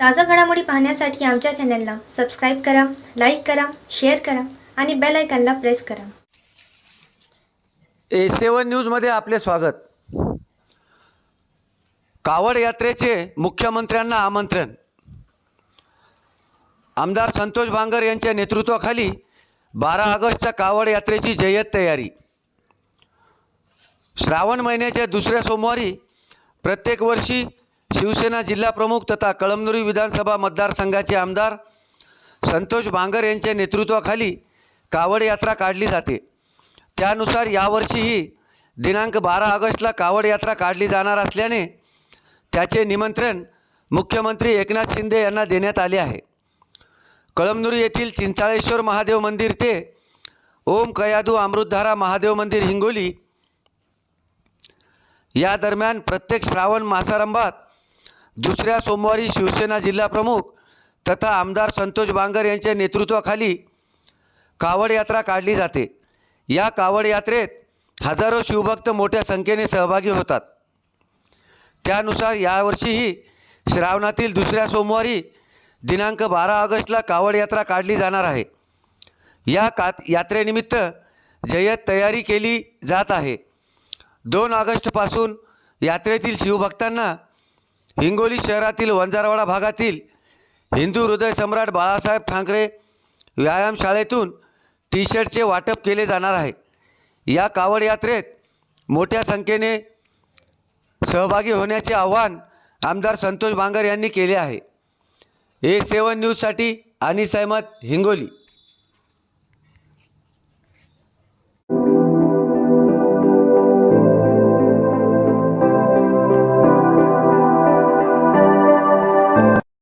ताज़ा घडामोडी पाहण्यासाठी आमच्या चॅनलला सबस्क्राईब करा, लाईक करा, शेअर करा आणि बेल आयकॉनला प्रेस करा. A7 न्यूजमध्ये आपले स्वागत. कावड यात्रेचे मुख्यमंत्र्यांना आमंत्रण. आमदार संतोष बांगर यांच्या नेतृत्वाखाली 12 ऑगस्टच्या कावड यात्रेची जय्यत तयारी. श्रावण महिन्याच्या दुसऱ्या सोमवारी प्रत्येक वर्षी शिवसेना जिल्हाप्रमुख तथा कळमनुरी विधानसभा मतदारसंघाचे आमदार संतोष बांगर यांच्या नेतृत्वाखाली कावड यात्रा काढली जाते. त्यानुसार यावर्षीही दिनांक 12 ऑगस्टला कावड यात्रा काढली जाणार असल्याने त्याचे निमंत्रण मुख्यमंत्री एकनाथ शिंदे यांना देण्यात आले आहे. कळमनुरी येथील चिंचाळेश्वर महादेव मंदिर ते ओम कयादू अमृतधारा महादेव मंदिर हिंगोली या दरम्यान प्रत्येक श्रावण मासारंभात दुसऱ्या सोमवारी शिवसेना जिल्हाप्रमुख तथा आमदार संतोष बांगर यांच्या नेतृत्वाखाली कावड यात्रा काढली जाते. या कावड यात्रेत हजारो शिवभक्त मोठ्या संख्येने सहभागी होतात. त्यानुसार यावर्षीही श्रावणातील दुसऱ्या सोमवारी दिनांक 12 ऑगस्टला कावड यात्रा काढली जाणार आहे. या यात्रेनिमित्त जय्यत तयारी केली जात आहे. 2 ऑगस्टपासून यात्रेतील शिवभक्तांना हिंगोली शहरातील वंजारवाडा भागातील हिंदू हृदय सम्राट बाळासाहेब ठाकरे व्यायामशाळेतून टी-शर्टचे वाटप केले जाणार आहे. या कावड यात्रेत मोठ्या संख्येने सहभागी होण्याचे आवाहन आमदार संतोष बांगर यांनी केले आहे. A7 न्यूजसाठी अनिस अहमद, हिंगोली.